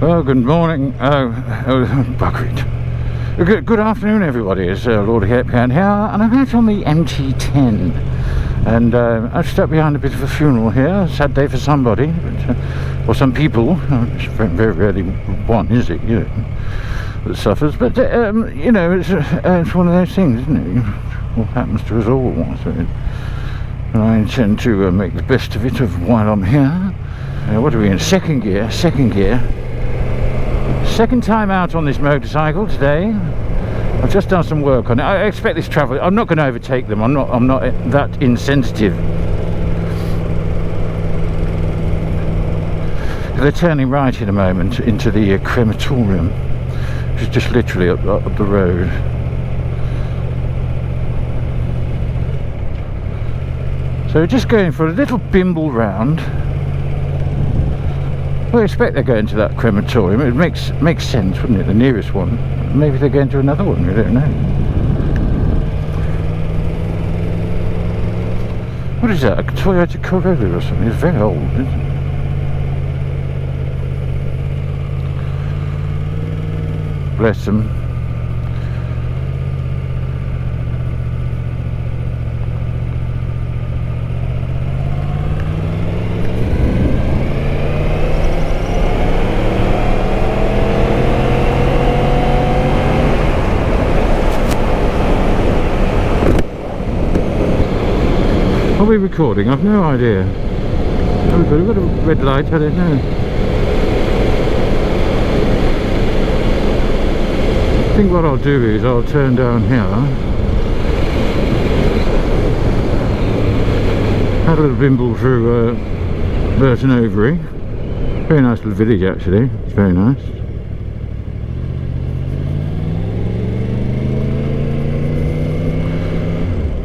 Well, good morning. Bugger it. Good afternoon, everybody. It's Lord Hepcat here, and I'm out on the MT10. And I've stuck behind a bit of a funeral here. Sad day for somebody, but, or some people. It's very rarely one, is it? You know, that suffers. But you know, it's one of those things, isn't it? What happens to us all. So, and I intend to make the best of it while I'm here. What are we in? Second gear. Second time out on this motorcycle today. I've just done some work on it. I expect this travel. I'm not going to overtake them. I'm not that insensitive. They're turning right in a moment into the crematorium, which is just literally up the road. So we're just going for a little bimble round. Well, I expect they're going to that crematorium. It makes sense, wouldn't it? The nearest one. Maybe they're going to another one. We don't know. What is that? A Toyota Corolla or something? It's very old, isn't it? Bless them. Are we recording? I've no idea. Oh, we've got a red light, I don't know. I think what I'll do is I'll turn down here. Had a little bimble through Burton, Overy. Very nice little village actually, it's very nice.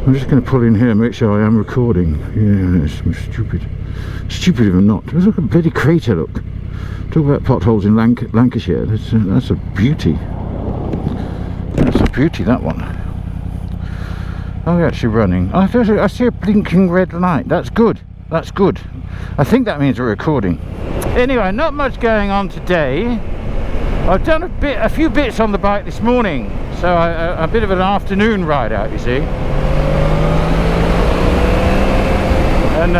I'm just going to pull in here and make sure I am recording. Yeah, it's stupid. Stupid if I'm not. There's like a bloody crater, look. Talk about potholes in Lancashire. That's a beauty. That's a beauty, that one. Oh, we're actually running. I see a blinking red light. That's good. That's good. I think that means we're recording. Anyway, not much going on today. I've done a few bits on the bike this morning. So a bit of an afternoon ride out, you see. And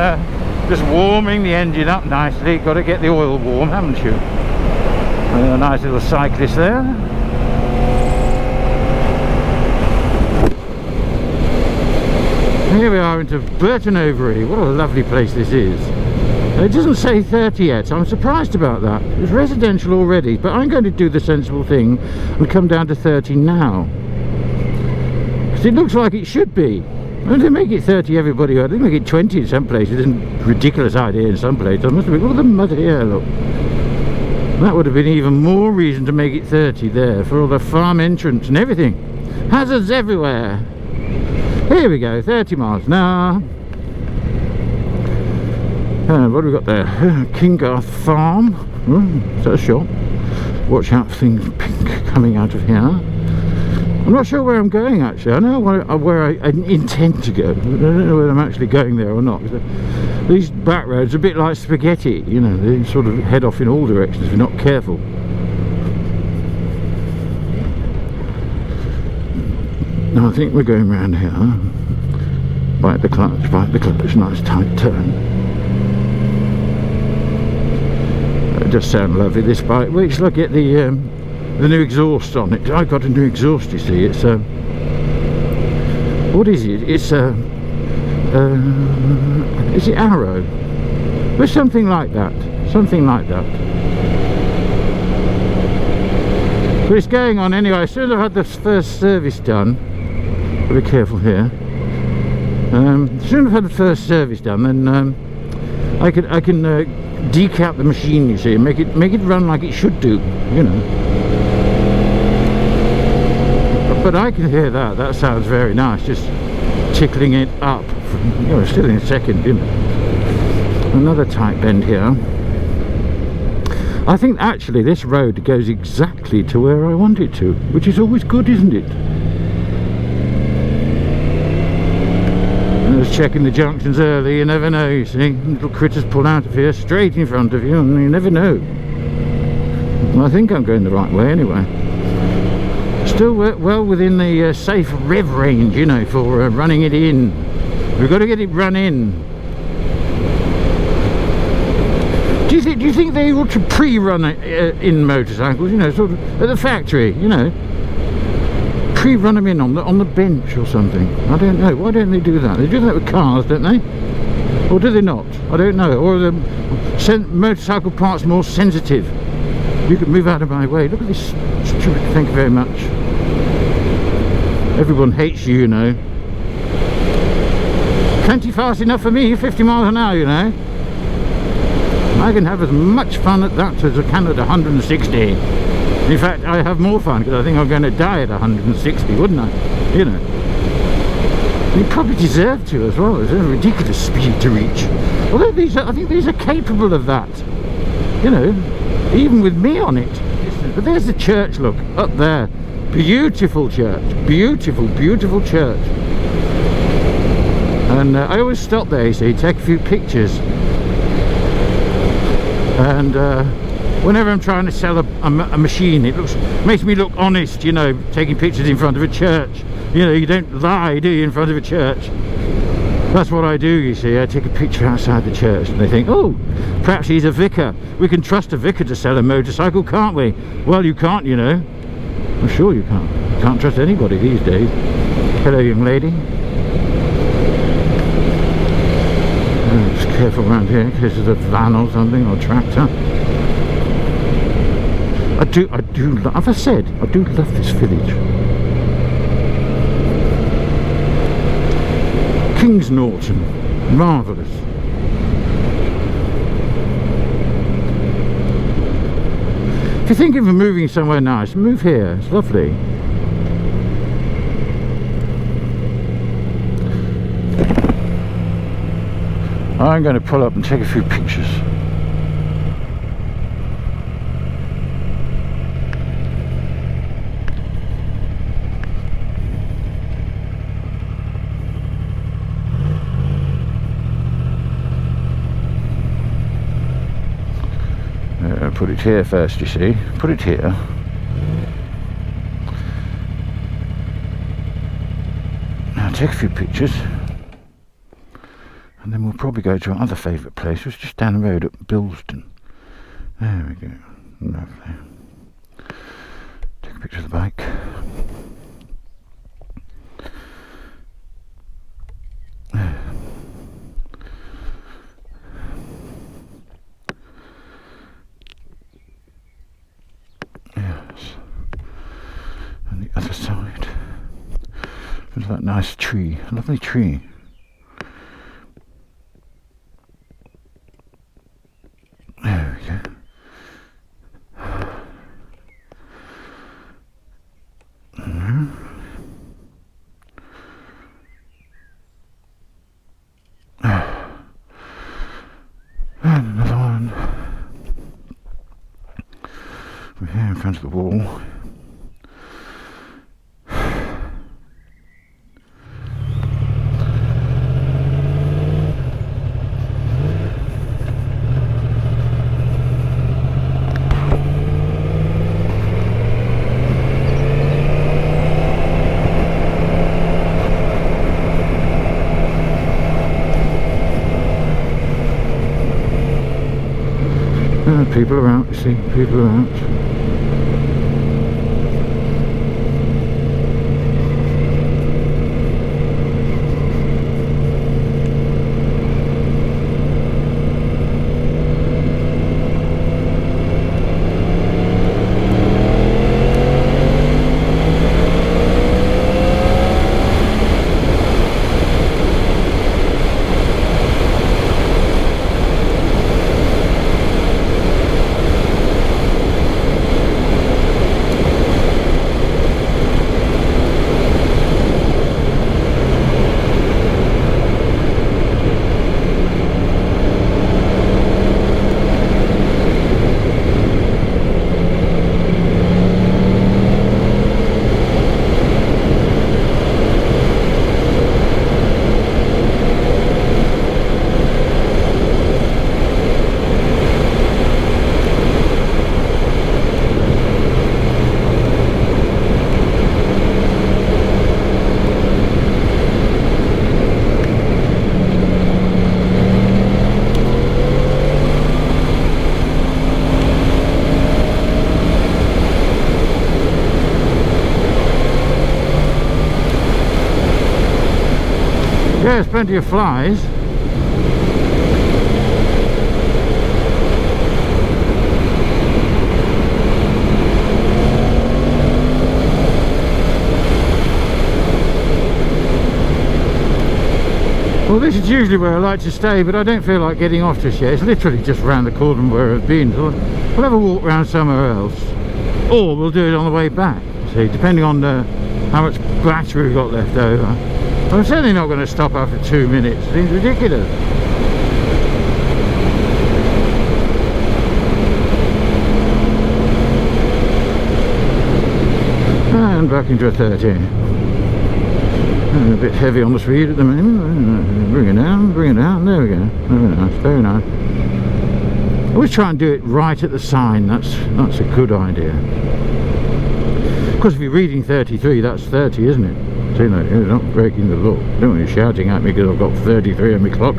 just warming the engine up nicely. Got to get the oil warm, haven't you? A nice little cyclist there. Here we are into Burton, Overy. What a lovely place this is. It doesn't say 30 yet. I'm surprised about that. It's residential already, but I'm going to do the sensible thing and come down to 30 now. Because it looks like it should be. Well, they make it 30 everybody, I think they make it 20 in some places. It's a ridiculous idea in some places. I must have been, all the mud here, look. That would have been even more reason to make it 30 there, for all the farm entrance and everything. Hazards everywhere. Here we go, 30 miles an hour. What have we got there? Kingarth Farm. Is that a shop? Watch out for things pink coming out of here. I'm not sure where I'm going actually. I know where I intend to go, but I don't know whether I'm actually going there or not. These back roads are a bit like spaghetti, you know, they sort of head off in all directions if you're not careful. Now I think we're going round here. Bite the clutch, nice tight turn. It does sound lovely, this bike. Wait till I get the new exhaust on it. I got a new exhaust, you see. It's what is it? It's is it Arrow? But something like that. Something like that. But it's going on anyway. As soon as I've had the first service done, be careful here. As soon as I've had the first service done, then I can decap the machine, you see, and make it run like it should do, you know. But I can hear that. That sounds very nice. Just tickling it up. You know, still in second, you know. Another tight bend here. I think actually this road goes exactly to where I want it to, which is always good, isn't it? I was checking the junctions early. You never know, you see. Little critters pull out of here straight in front of you, and you never know. I think I'm going the right way anyway. Still well within the safe rev range, you know, for running it in. We've got to get it run in. Do you think they ought to pre-run it in motorcycles? You know, sort of at the factory. You know, pre-run them in on the bench or something. I don't know. Why don't they do that? They do that with cars, don't they? Or do they not? I don't know. Or are the motorcycle parts more sensitive? You could move out of my way. Look at this. Thank you very much. Everyone hates you, you know. Plenty fast enough for me, 50 miles an hour, you know. I can have as much fun at that as I can at 160. In fact, I have more fun because I think I'm going to die at 160, wouldn't I? You know. You probably deserve to as well. It's a ridiculous speed to reach. Although I think these are capable of that. You know, even with me on it. But there's the church, look, up there. Beautiful church. Beautiful, beautiful church. And I always stop there, you see, take a few pictures. And whenever I'm trying to sell a machine, it makes me look honest, you know, taking pictures in front of a church. You know, you don't lie, do you, in front of a church? That's what I do, you see. I take a picture outside the church and they think, oh, perhaps he's a vicar. We can trust a vicar to sell a motorcycle, can't we? Well, you can't, you know. I'm sure you can't. You can't trust anybody these days. Hello, young lady. Just careful around here in case there's a van or something, or tractor. As I said, I do love this village. Kings Norton, marvellous. If you're thinking of moving somewhere nice, move here, it's lovely. I'm going to pull up and take a few pictures. Put it here first, you see. Put it here. Now take a few pictures. And then we'll probably go to our other favourite place, which is just down the road at Bilston. There we go. Lovely. Take a picture of the bike. Yes. And the other side. There's that nice tree. A lovely tree. There we go. And another one. We're here in front of the wall. People are out, you see, people are out. Yeah, there's plenty of flies. Well, this is usually where I like to stay, but I don't feel like getting off just yet. It's literally just round the corner from where I've been. So we'll have a walk around somewhere else, or we'll do it on the way back. See, depending on how much battery we've got left over. I'm certainly not going to stop after 2 minutes. It seems ridiculous. And back into a 30. A bit heavy on the speed at the moment. Bring it down, there we go. Very nice, very nice. Always try and do it right at the sign. That's a good idea. Of course, if you're reading 33, that's 30, isn't it? So, you know, you're not breaking the law. Don't want you shouting at me because I've got 33 on my clock.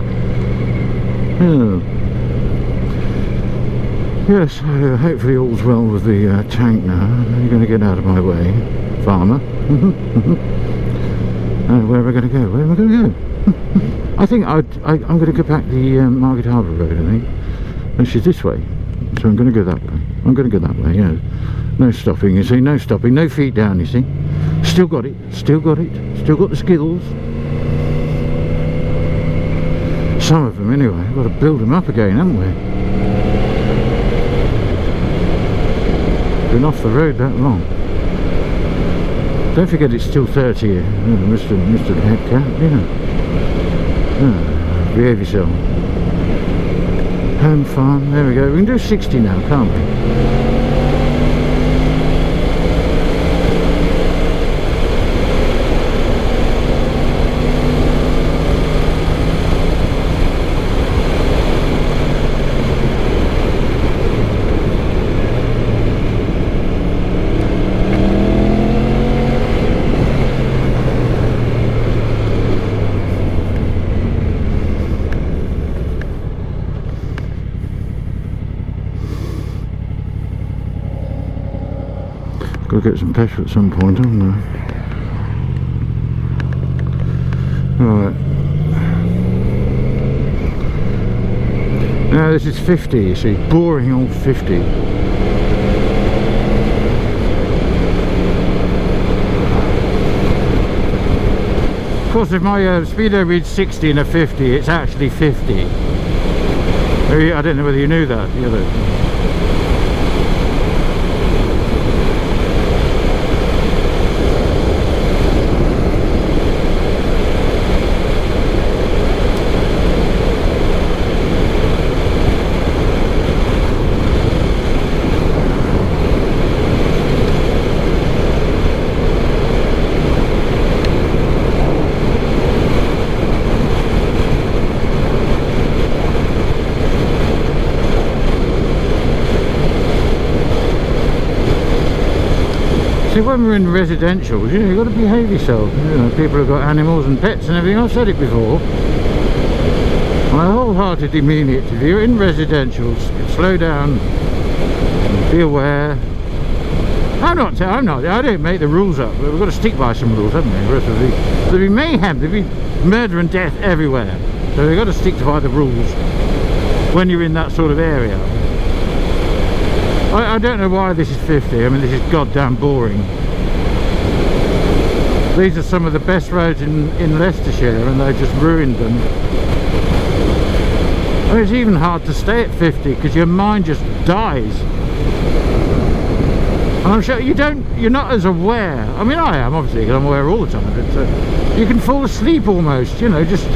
Yes, hopefully all's well with the tank now. You're going to get out of my way, farmer. Where am I going to go? Where am I going to go? I think I'm going to go back the Market Harbour Road, I think. Which is this way. So I'm going to go that way. I'm going to go that way, yeah. No stopping, you see. No stopping. No feet down, you see. Still got it. Still got it. Still got the skills. Some of them, anyway. We've got to build them up again, haven't we? Been off the road that long. Don't forget it's still 30 here. Mr. Hepcat, you know. Behave yourself. Home farm, there we go. We can do 60 now, can't we? Got to get some petrol at some point, haven't I? Right. Now this is 50, you see, boring old 50. Of course, if my speedo reads 60 and a 50, it's actually 50. I don't know whether you knew that, you know. See, when we're in residential, you know, you've got to behave yourself. You know, people have got animals and pets and everything. I've said it before. I wholeheartedly mean it. If you're in residential, slow down, be aware. I don't make the rules up, but we've got to stick by some rules, haven't we? There'll be mayhem, there'll be murder and death everywhere. So we've got to stick by the rules when you're in that sort of area. I don't know why this is 50. I mean, this is goddamn boring. These are some of the best roads in Leicestershire, and they've just ruined them. I mean, it's even hard to stay at 50 because your mind just dies. And I'm sure you're not as aware. I mean, I am, obviously, because I'm aware all the time. But you can fall asleep almost, you know, just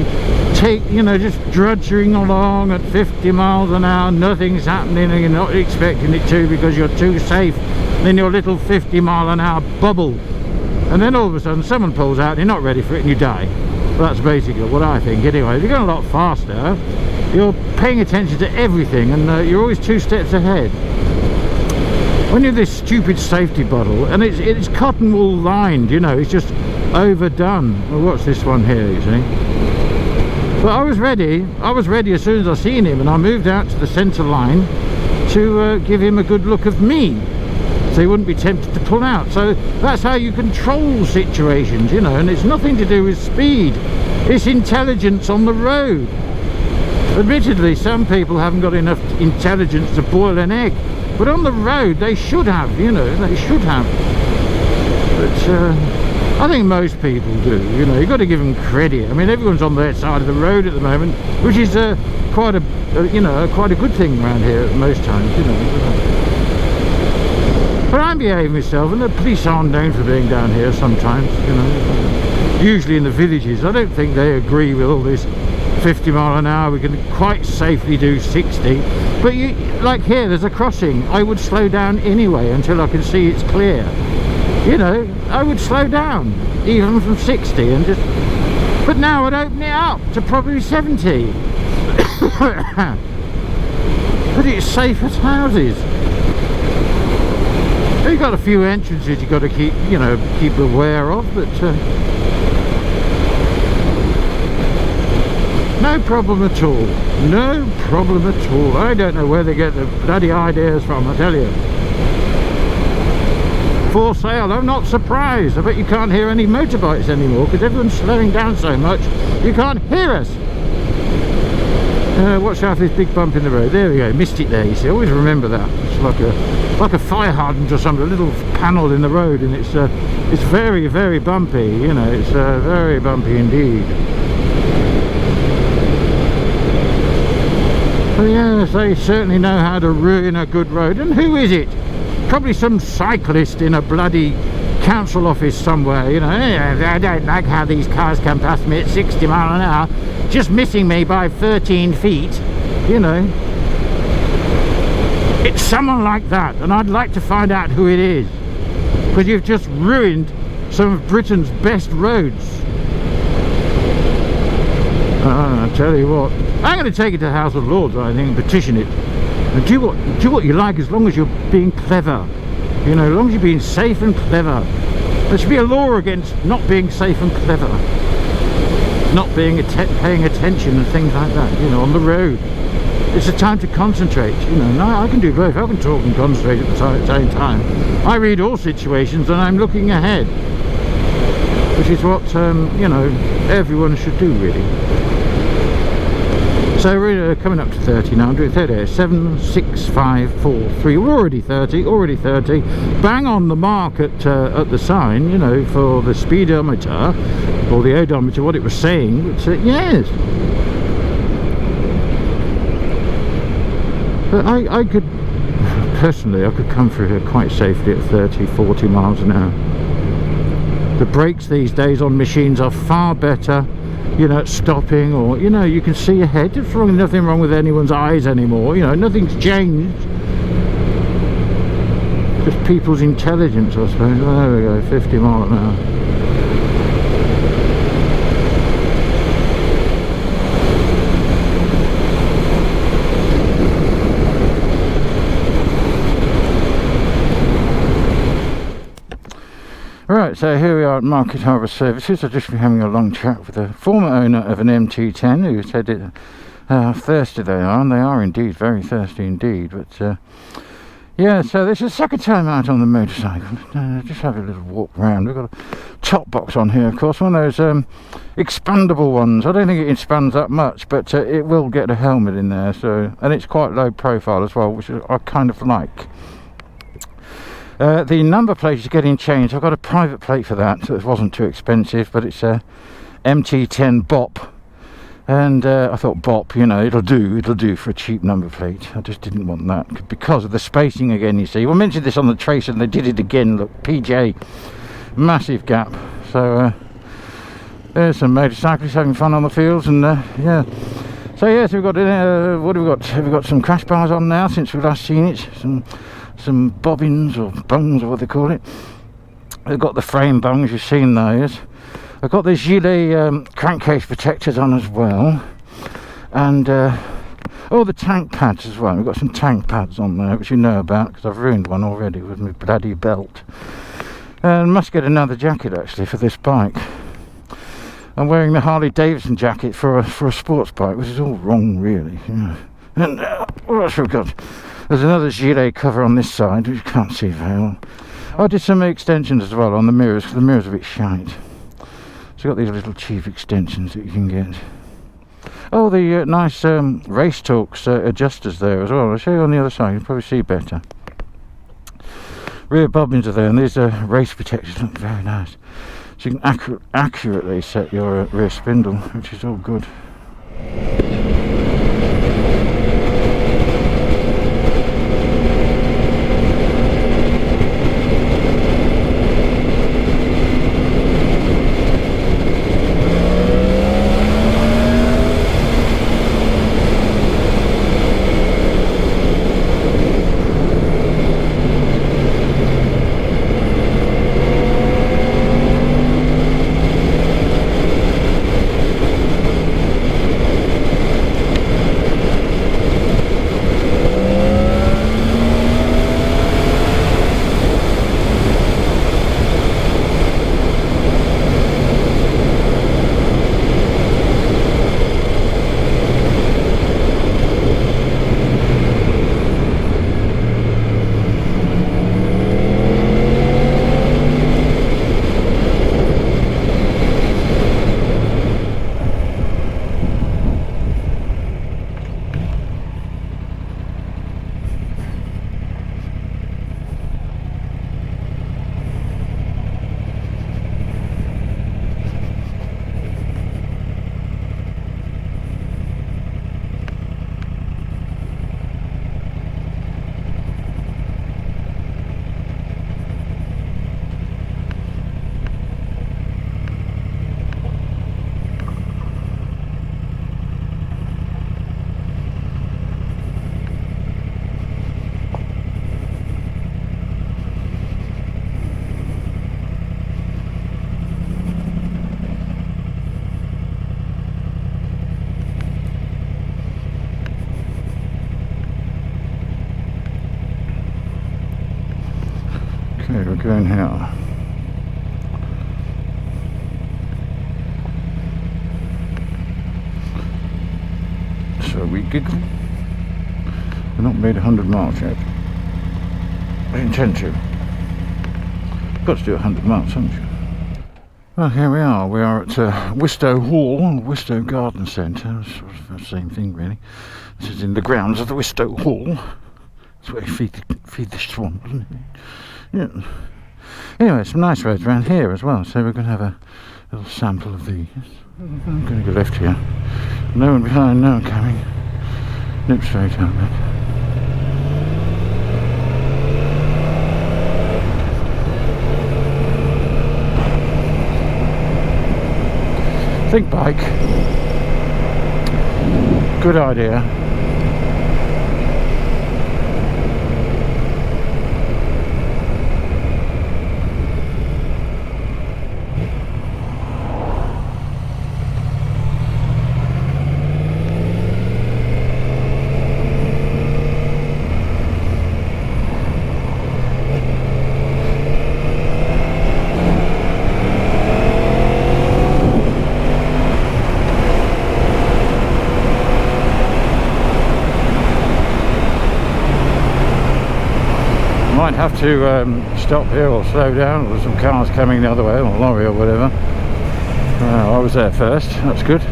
drudging along at 50 miles an hour, nothing's happening, and you're not expecting it to because you're too safe in your little 50 mile an hour bubble. And then all of a sudden someone pulls out and you're not ready for it and you die. Well, that's basically what I think anyway. If you're going a lot faster, you're paying attention to everything, and you're always 2 steps ahead. When you're this stupid safety bottle, and it's cotton wool lined, you know, it's just overdone. Well, what's this one here, you see? But I was ready as soon as I seen him, and I moved out to the centre line to give him a good look of me, so he wouldn't be tempted to pull out. So that's how you control situations, you know, and it's nothing to do with speed. It's intelligence on the road. Admittedly, some people haven't got enough intelligence to boil an egg, but on the road they should have, you know, they should have. But I think most people do, you know, you've got to give them credit. I mean, everyone's on their side of the road at the moment, which is quite a good thing around here at most times, you know. But I'm behaving myself, and the police aren't known for being down here sometimes, you know. Usually in the villages, I don't think they agree with all this 50 mile an hour. We can quite safely do 60. But you, like here, there's a crossing. I would slow down anyway until I can see it's clear. You know, I would slow down, even from 60, and just... But now I'd open it up to probably 70. But it's safe as houses. You've got a few entrances you've got to keep, you know, keep aware of, but no problem at all. No problem at all. I don't know where they get the bloody ideas from, I tell you. For sale, I'm not surprised. I bet you can't hear any motorbikes anymore because everyone's slowing down so much you can't hear us. Watch out for this big bump in the road. There we go, missed it there, you see. Always remember that. It's like a fire hydrant or something, a little panel in the road, and it's very, very bumpy, you know. It's very bumpy indeed. So yes, they certainly know how to ruin a good road. And who is it? Probably some cyclist in a bloody council office somewhere, you know. I don't like how these cars come past me at 60 mile an hour, just missing me by 13 feet, you know. It's someone like that, and I'd like to find out who it is, because you've just ruined some of Britain's best roads. I tell you what, I'm going to take it to the House of Lords, I think, and petition it. And do what you like, as long as you're being clever. You know, as long as you're being safe and clever. There should be a law against not being safe and clever. Not paying attention and things like that, you know, on the road. It's a time to concentrate, you know. No, I can do both. I can talk and concentrate at the same time. I read all situations and I'm looking ahead, which is what, you know, everyone should do, really. So we're coming up to 30 now. I'm doing 30, 7, 6, 5, 4, 3. We're already 30, bang on the mark at the sign, you know, for the speedometer or the odometer, what it was saying. But yes, but I could personally, I could come through here quite safely at 30, 40 miles an hour. The brakes these days on machines are far better, you know, at stopping, or, you know, you can see ahead. There's nothing wrong with anyone's eyes anymore, you know, nothing's changed. Just people's intelligence, I suppose. Oh, there we go, 50 mile an hour. Right, so here we are at Market Harbour Services. I've just been having a long chat with the former owner of an MT10 who said how thirsty they are, and they are indeed very thirsty indeed. But yeah, so this is the second time out on the motorcycle. Just have a little walk around. We've got a top box on here, of course, one of those expandable ones. I don't think it expands that much, but it will get a helmet in there. So, and it's quite low profile as well, which I kind of like. The number plate is getting changed. I've got a private plate for that, so it wasn't too expensive, but it's a MT10 BOP, and I thought BOP, you know, it'll do for a cheap number plate. I just didn't want that because of the spacing again, you see. We mentioned this on the tracer and they did it again. Look, PJ, massive gap. So there's some motorcyclists having fun on the fields, and yeah. So yes, we've got what have we got? Have we got some crash bars on now since we've last seen it? Some bobbins or bungs or what they call it. I've got the frame bungs, you've seen those. I've got the gilet crankcase protectors on as well, and all the tank pads as well. We've got some tank pads on there, which you know about because I've ruined one already with my bloody belt. And must get another jacket actually for this bike. I'm wearing the Harley-Davidson jacket for a sports bike, which is all wrong really. Yeah. And what else have we got? There's another gilet cover on this side, which you can't see very well. I did some extensions as well on the mirrors, because the mirrors are a bit shite. It's got these little cheap extensions that you can get. Oh, the nice Race Talks adjusters there as well. I'll show you on the other side, you can probably see better. Rear bobbins are there, and these race protectors look very nice. So you can accurately set your rear spindle, which is all good. Okay, we're going here. So we giggle. We've not made 100 miles yet. I intend to. Got to do 100 miles, haven't you? Well, here we are. We are at Wistow Hall, Wistow Garden Centre. Sort of the same thing, really. This is in the grounds of the Wistow Hall. That's where you feed the swan, isn't it? Yeah. Anyway, some nice roads around here as well, so we're going to have a little sample of these. I'm going to go left here. No one behind, no one coming. Nip straight up then. Think bike. Good idea. Might have to stop here or slow down. There's some cars coming the other way, or a lorry or whatever. I was there first, that's good.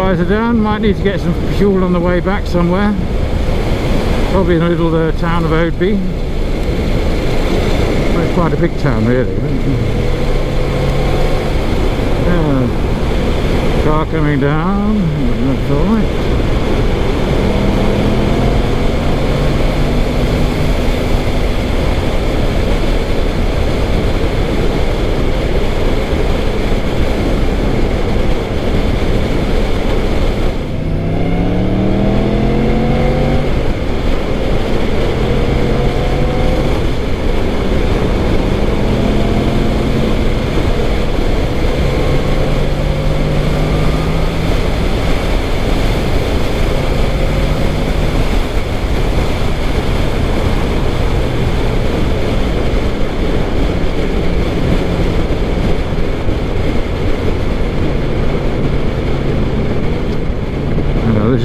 Are down, might need to get some fuel on the way back somewhere, probably in a little town of Overy. Well, it's quite a big town really. Car coming down, that's alright.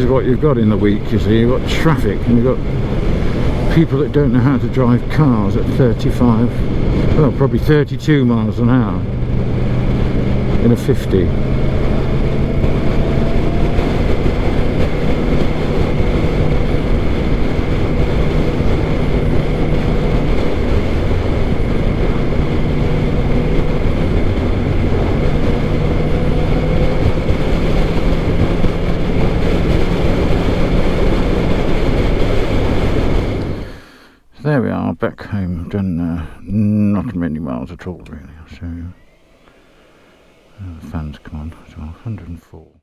is what you've got in the week, you see. You've got traffic and you've got people that don't know how to drive cars at 35, well, probably 32 miles an hour in a 50. There we are, back home. Done not many miles at all, really. I'll show you. The fan's come on, so 104.